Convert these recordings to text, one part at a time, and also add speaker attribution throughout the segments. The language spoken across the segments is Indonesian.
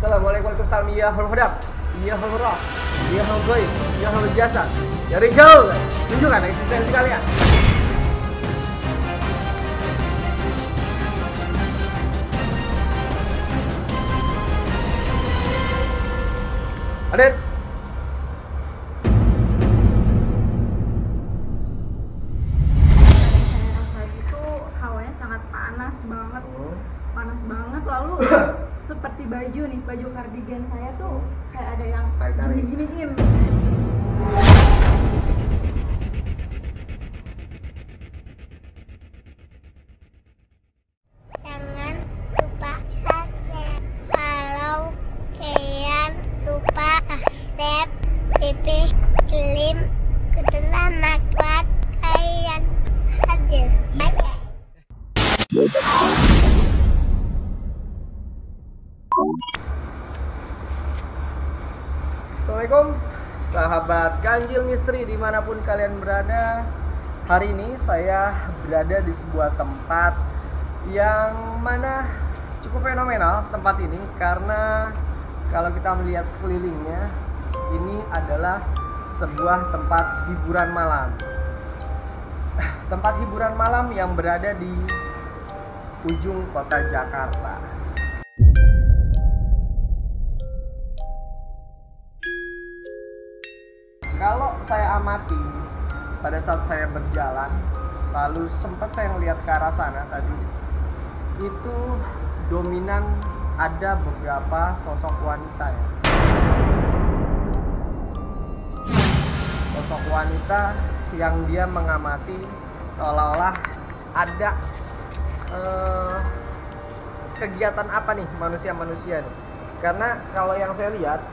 Speaker 1: Assalamualaikum warahmatullahi wabarakatuh. Ya horhadap, ya horhorah, ya horgoy, ya horjasa. Dari jauh, tunjukkan eksistensi kalian. Aden.
Speaker 2: Hawanya sangat panas banget lalu seperti baju kardigan saya tuh kayak ada yang gini-giniin.
Speaker 3: Jangan lupa subscribe kalau kalian lupa subscribe pilih klik keterangan buat kalian hadir.
Speaker 1: Assalamualaikum sahabat Ganjil Misteri dimanapun kalian berada. Hari ini saya berada di sebuah tempat yang mana cukup fenomenal tempat ini, karena kalau kita melihat sekelilingnya, ini adalah sebuah tempat hiburan malam. Tempat hiburan malam yang berada di ujung kota Jakarta. Kalau saya amati pada saat saya berjalan, lalu sempat saya melihat ke arah sana tadi, itu dominan ada beberapa sosok wanita ya. Sosok wanita yang dia mengamati seolah-olah ada kegiatan apa nih manusia-manusia nih. Karena kalau yang saya lihat,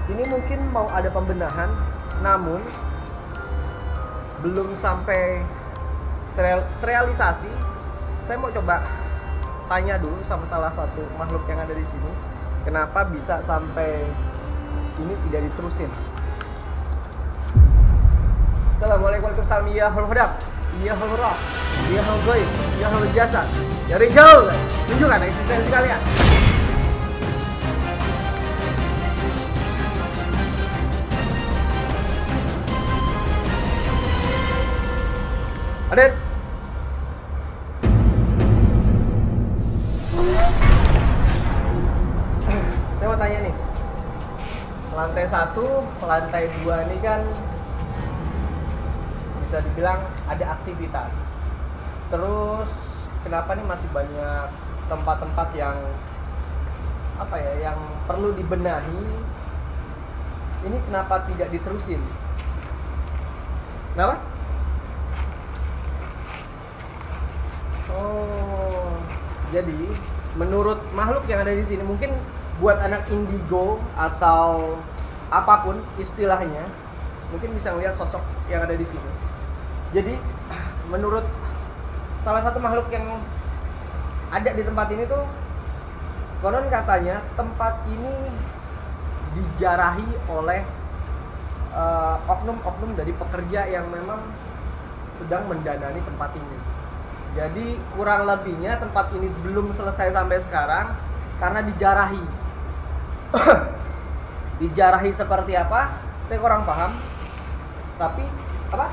Speaker 1: ini mungkin mau ada pembenahan, namun belum sampai terrealisasi. Saya mau coba tanya dulu sama salah satu makhluk yang ada di sini, kenapa bisa sampai ini tidak diterusin. Assalamualaikum warahmatullahi wabarakatuh. Ya horhadap, ya horhorah, ya horgoy, ya horjasa. Dari jauh, tunjukkan eksistensi kalian. Aden. Saya mau tanya nih, lantai 1, lantai 2 ini kan bisa dibilang ada aktivitas. Terus kenapa nih masih banyak tempat-tempat yang apa ya, yang perlu dibenahi? Ini kenapa tidak diterusin? Kenapa? Oh, jadi menurut makhluk yang ada di sini, mungkin buat anak indigo atau apapun istilahnya, mungkin bisa melihat sosok yang ada di sini. Jadi menurut salah satu makhluk yang ada di tempat ini tuh, konon katanya tempat ini dijarahi oleh oknum-oknum dari pekerja yang memang sedang mendanani tempat ini. Jadi kurang lebihnya tempat ini belum selesai sampai sekarang karena dijarahi. Dijarahi seperti apa? Saya kurang paham. Tapi apa?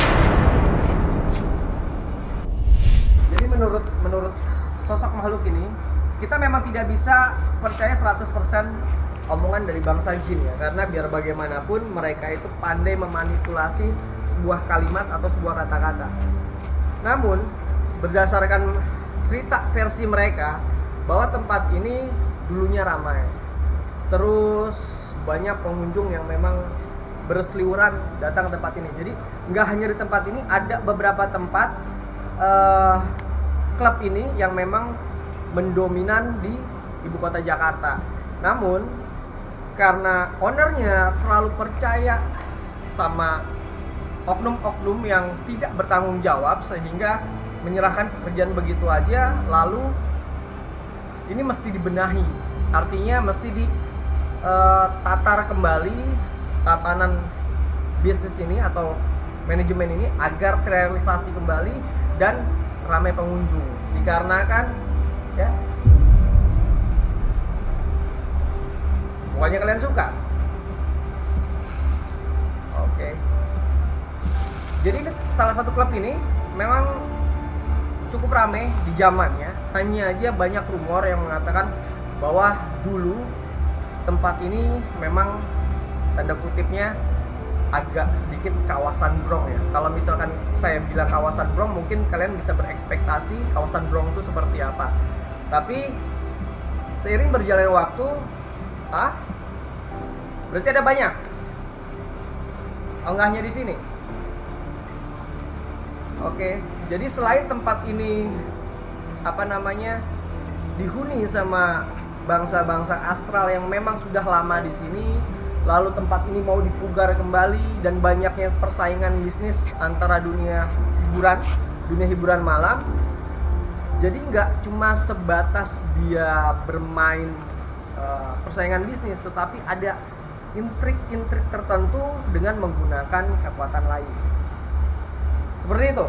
Speaker 1: Jadi menurut sosok makhluk ini, kita memang tidak bisa percaya 100% omongan dari bangsa jin ya, karena biar bagaimanapun mereka itu pandai memanipulasi sebuah kalimat atau sebuah kata-kata. Namun berdasarkan cerita versi mereka, bahwa tempat ini dulunya ramai, terus banyak pengunjung yang memang berseliweran datang ke tempat ini. Jadi nggak hanya di tempat ini, ada beberapa tempat klub ini yang memang mendominan di ibu kota Jakarta. Namun karena ownernya terlalu percaya sama oknum-oknum yang tidak bertanggung jawab, sehingga menyerahkan pekerjaan begitu aja, lalu ini mesti dibenahi. Artinya mesti ditatar kembali tatanan bisnis ini atau manajemen ini agar terrealisasi kembali dan ramai pengunjung. Dikarenakan ya satu klub ini memang cukup ramai di zamannya. Hanya aja banyak rumor yang mengatakan bahwa dulu tempat ini memang tanda kutipnya agak sedikit kawasan Bronx ya. Kalau misalkan saya bilang kawasan Bronx, mungkin kalian bisa berekspektasi kawasan Bronx itu seperti apa. Tapi seiring berjalannya waktu, berarti ada banyak enggaknya di sini. Oke, jadi selain tempat ini dihuni sama bangsa-bangsa astral yang memang sudah lama di sini, lalu tempat ini mau dipugar kembali dan banyaknya persaingan bisnis antara dunia hiburan malam. Jadi nggak cuma sebatas dia bermain persaingan bisnis, tetapi ada intrik-intrik tertentu dengan menggunakan kekuatan lain. Seperti itu.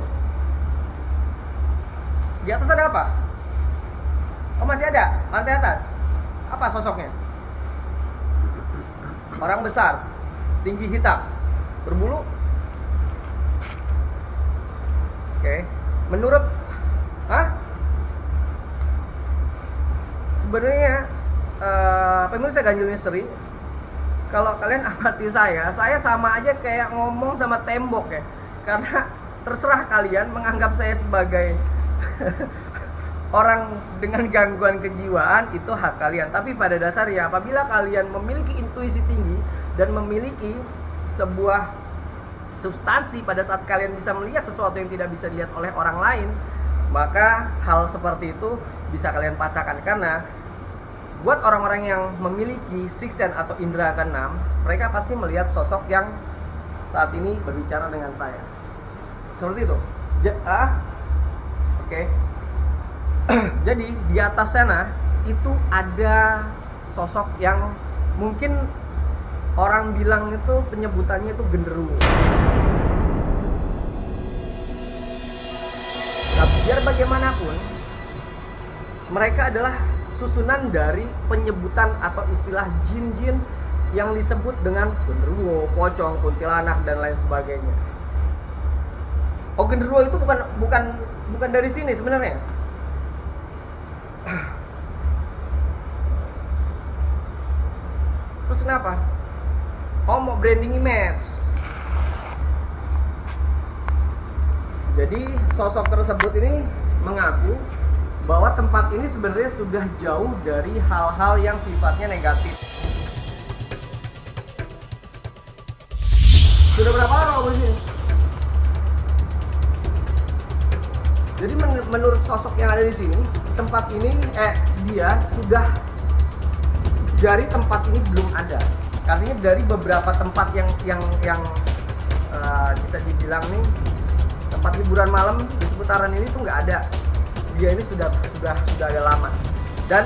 Speaker 1: Di atas ada apa? Oh, masih ada lantai atas. Apa sosoknya? Orang besar, tinggi, hitam, berbulu. Oke. Menurut sebenarnya pemirsa Ganjil Misteri, kalau kalian amati saya sama aja kayak ngomong sama tembok ya. Karena terserah kalian menganggap saya sebagai orang dengan gangguan kejiwaan, itu hak kalian. Tapi pada dasarnya apabila kalian memiliki intuisi tinggi dan memiliki sebuah substansi pada saat kalian bisa melihat sesuatu yang tidak bisa dilihat oleh orang lain, maka hal seperti itu bisa kalian patahkan. Karena buat orang-orang yang memiliki sixth sense atau indera keenam, mereka pasti melihat sosok yang saat ini berbicara dengan saya. Seperti itu. Oke. Jadi di atas sana itu ada sosok yang mungkin orang bilang itu penyebutannya itu genderuwo. Nah, biar bagaimanapun mereka adalah susunan dari penyebutan atau istilah jin-jin yang disebut dengan genderuwo, pocong, kuntilanak dan lain sebagainya. Oh, genderuwo itu bukan dari sini sebenarnya. Terus kenapa? Oh, mau branding image. Jadi sosok tersebut ini mengaku bahwa tempat ini sebenarnya sudah jauh dari hal-hal yang sifatnya negatif. Sudah berapa lama di sini? Jadi menurut sosok yang ada di sini, tempat ini dia sudah dari tempat ini belum ada. Artinya dari beberapa tempat yang bisa dibilang nih tempat hiburan malam di seputaran ini tuh nggak ada. Dia ini sudah ada lama. Dan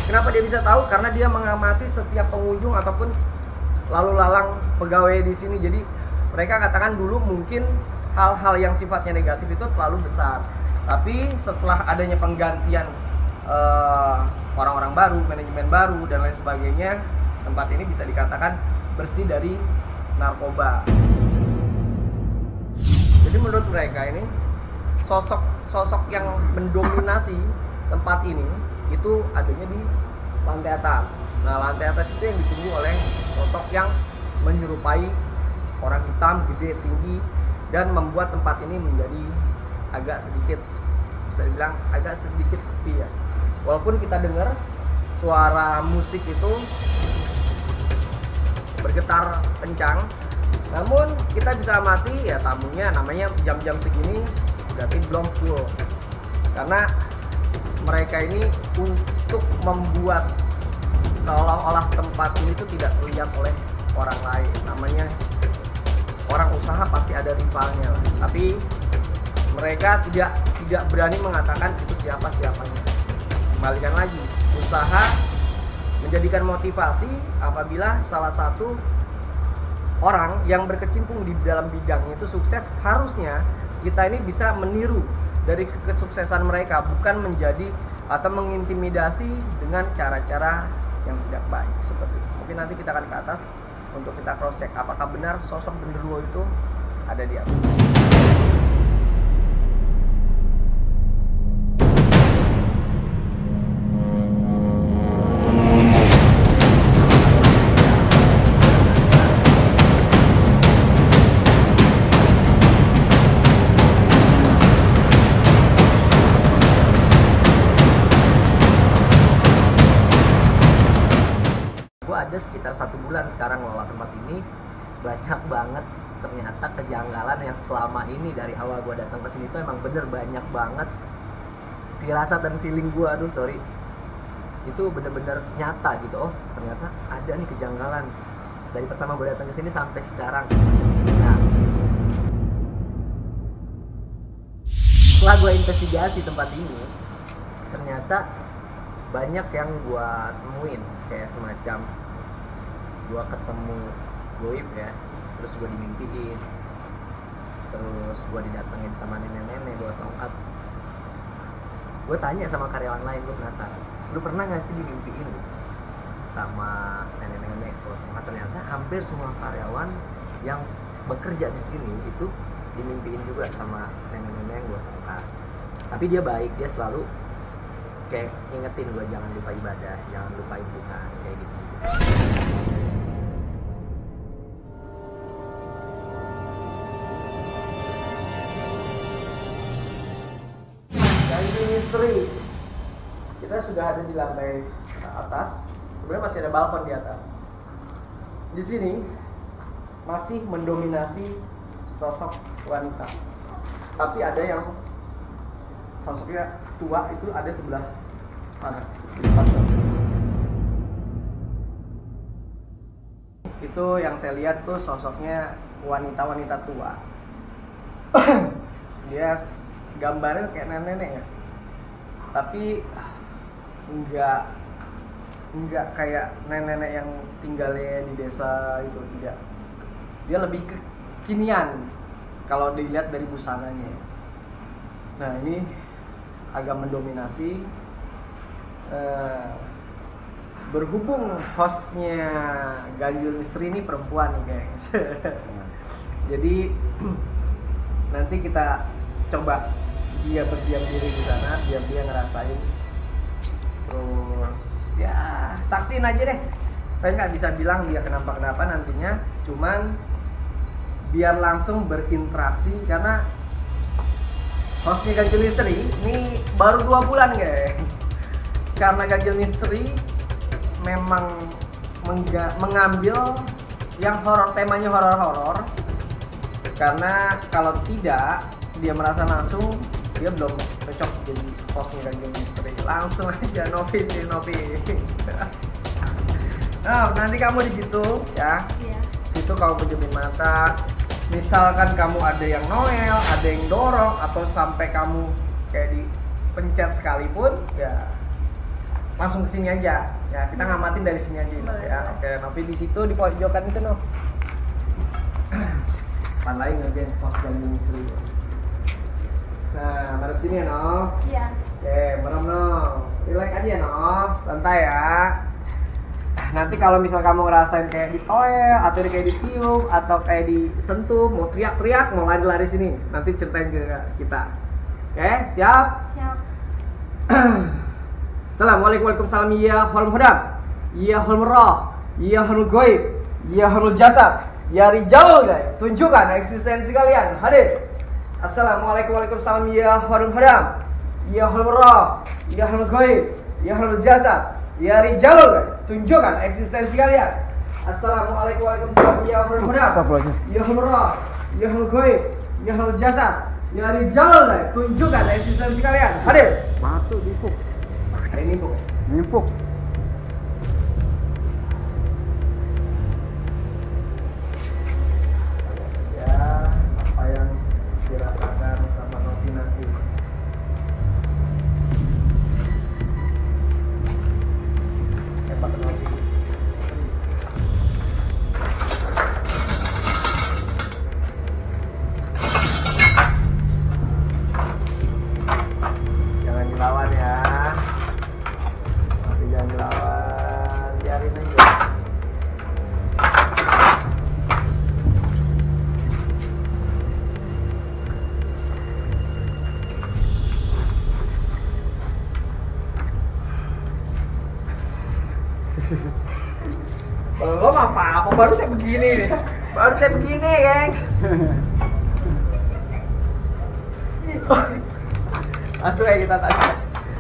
Speaker 1: kenapa dia bisa tahu? Karena dia mengamati setiap pengunjung ataupun lalu lalang pegawai di sini. Jadi mereka katakan dulu mungkin hal-hal yang sifatnya negatif itu terlalu besar. Tapi setelah adanya penggantian orang-orang baru, manajemen baru dan lain sebagainya, tempat ini bisa dikatakan bersih dari narkoba. Jadi menurut mereka ini sosok yang mendominasi tempat ini itu adanya di lantai atas. Nah, lantai atas itu yang ditunggu oleh sosok yang menyerupai orang hitam, gede, tinggi, dan membuat tempat ini menjadi agak sedikit, bisa dibilang agak sedikit sepi ya. Walaupun kita dengar suara musik itu bergetar kencang, namun kita bisa amati ya tamunya namanya jam-jam segini berarti belum full. Karena mereka ini untuk membuat seolah-olah tempat ini itu tidak terlihat oleh orang lain. Namanya orang usaha pasti ada rivalnya lah. Tapi mereka tidak berani mengatakan itu siapanya. Kembalikan lagi, usaha menjadikan motivasi apabila salah satu orang yang berkecimpung di dalam bidangnya itu sukses, harusnya kita ini bisa meniru dari kesuksesan mereka, bukan menjadi atau mengintimidasi dengan cara-cara yang tidak baik seperti itu. Mungkin nanti kita akan ke atas untuk kita cross check apakah benar sosok genderuwo itu ada di aku. Ada sekitar 1 bulan sekarang ngelola tempat ini. Banyak banget ternyata kejanggalan yang selama ini dari awal gue datang ke sini tuh emang bener banyak banget firasat dan feeling gue, itu bener-bener nyata gitu. Oh ternyata ada nih kejanggalan dari pertama gue datang ke sini sampai sekarang. Nah, setelah gue investigasi tempat ini, ternyata banyak yang gue temuin kayak semacam gue ketemu goib ya, terus gue dimimpiin, terus gue didatengin sama nenek-nenek gue tongkat. Gue tanya sama karyawan lain, gue penasaran, lu pernah gak sih dimimpiin lu sama nenek-nenek gue tongkat? Ternyata hampir semua karyawan yang bekerja di sini itu dimimpiin juga sama nenek-nenek gue tongkat. Tapi dia baik, dia selalu kayak ngingetin gue jangan lupa ibadah, jangan lupa Tuhan, kayak gitu. Ganjil misteri, kita sudah ada di lantai atas. Sebenarnya masih ada balkon di atas. Di sini masih mendominasi sosok wanita, tapi ada yang sosoknya tua, itu ada sebelah mana? Itu yang saya lihat tuh sosoknya wanita-wanita tua. Dia gambarnya kayak nenek-nenek ya, tapi enggak kayak nenek-nenek yang tinggalnya di desa itu, tidak. Dia lebih kekinian kalau dilihat dari busananya. Nah ini agak mendominasi. Berhubung hostnya Ganjil Misteri ini perempuan nih guys. Jadi nanti kita coba dia berdiam diri di sana, biar dia ngerasain. Terus ya saksiin aja deh. Saya nggak bisa bilang dia kenapa nantinya, cuman biar langsung berinteraksi, karena hostnya Ganjil Misteri ini baru 2 bulan guys. Karena Ganjil Misteri memang mengambil yang horor, temanya horor-horor. Karena kalau tidak, dia merasa langsung dia belum cocok jadi hostnya Ganjil Misteri. Langsung aja Novi. Nah, nanti kamu di situ ya. Iya. Situ kamu pejamin mata. Misalkan kamu ada yang noel, ada yang dorong, atau sampai kamu kayak dipencet sekalipun, ya langsung ke sini aja. Ya, kita ngamatin dari sini aja ya. Oke, Novi di situ di pojokan itu, Nov. Pandai ngerjain pos Ganjil Misteri. Nah, madep sini ya, Nov.
Speaker 2: Iya.
Speaker 1: Oke, merem, Nov. Relax aja, Nov. Santai ya. Nanti kalau misal kamu ngerasain kayak ditoel, atau kayak ditiup, atau kayak disentuh, mau teriak-teriak, mau lari-lari sini, nanti ceritain ke kita. Oke, siap?
Speaker 2: Siap.
Speaker 1: Assalamualaikum warahmatullahi wabarakatuh. Ya holm hodam, ya holm roh, ya holm goib, ya holm jasad, ya rijal guys. Tunjukkan eksistensi kalian. Hadir. Assalamualaikum warahmatullahi wabarakatuh. Ya holm hodam, ya holm roh, ya holm goib, ya holm jasad, ya rijal guys. Tunjukkan eksistensi kalian. Assalamualaikum warahmatullahi wabarakatuh. Ya holm hodam, ya holm roh, ya holm goib, ya holm jasad, ya rijal guys. Tunjukkan eksistensi kalian. Hadir.
Speaker 4: Masuk dipuk.
Speaker 1: Ini bu.
Speaker 4: Nimpuk.
Speaker 1: Ya, apa yang dirasakan sama Novi nanti. Hebat Novi. Jangan dilawan ya. Belum apa-apa, baru saya begini nih. Baru saya begini, geng. Langsung aja kita tanya.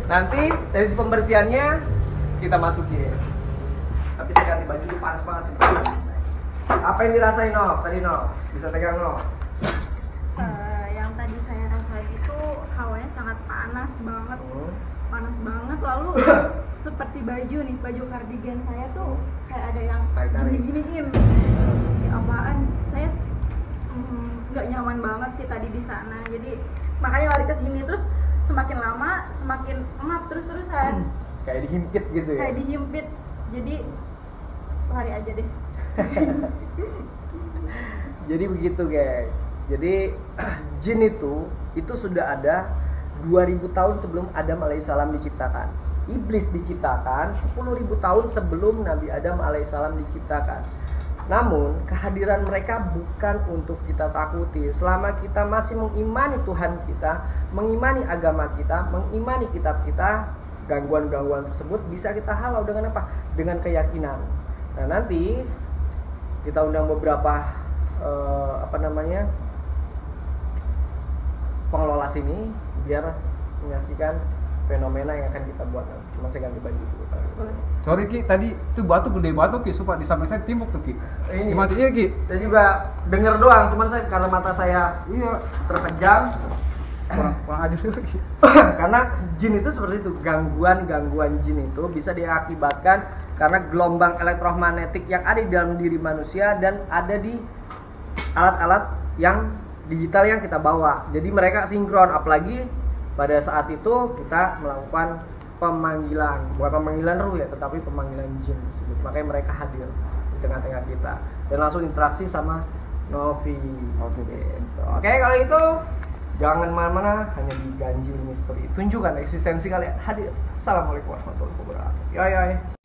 Speaker 1: Nanti sesi pembersihannya kita masukin. Tapi saya ganti baju dulu, panas banget. Apa yang dirasain, No? Tadi, No? Bisa tegang, No?
Speaker 2: Yang tadi saya rasain itu hawanya sangat panas banget. Panas banget, lalu seperti baju nih, baju kardigan saya tuh kayak ada yang gini-giniin. Ya apaan? Saya nggak nyaman banget sih tadi di sana. Jadi makanya lari ke sini, terus semakin lama semakin ngap terus-terusan.
Speaker 1: Kayak dihimpit gitu ya?
Speaker 2: Kayak dihimpit. Jadi lari aja deh.
Speaker 1: Jadi begitu, guys. Jadi jin itu sudah ada 2000 tahun sebelum Adam alaihissalam diciptakan. Iblis diciptakan 10.000 tahun sebelum Nabi Adam alaihissalam diciptakan. Namun kehadiran mereka bukan untuk kita takuti. Selama kita masih mengimani Tuhan kita, mengimani agama kita, mengimani kitab kita, gangguan-gangguan tersebut bisa kita halau dengan apa? Dengan keyakinan. Nah, nanti kita undang beberapa pengelola sini biar menyaksikan fenomena yang akan kita buat nanti. Cuma saya ganti baju dulu.
Speaker 4: Sorry Ki, tadi itu batu gede batu Ki, supaya di samping saya timbuk tuh Ki.
Speaker 1: Ini
Speaker 4: Dimatinya Ki.
Speaker 1: saya juga denger doang, cuman saya karena mata saya
Speaker 4: Iya.
Speaker 1: terpejam.
Speaker 4: Kurang aja dulu Ki.
Speaker 1: Karena jin itu seperti itu, gangguan jin itu bisa diakibatkan karena gelombang elektromagnetik yang ada di dalam diri manusia dan ada di alat-alat yang digital yang kita bawa. Jadi mereka sinkron, apalagi pada saat itu kita melakukan pemanggilan, bukan pemanggilan ruh ya, tetapi pemanggilan jin tersebut. Makanya mereka hadir di tengah-tengah kita dan langsung interaksi sama Novi. Gitu. Oke, kalau itu jangan mana-mana, hanya di Ganjil Misteri. Tunjukkan eksistensi kalian, hadir. Assalamualaikum warahmatullahi wabarakatuh. Yoi.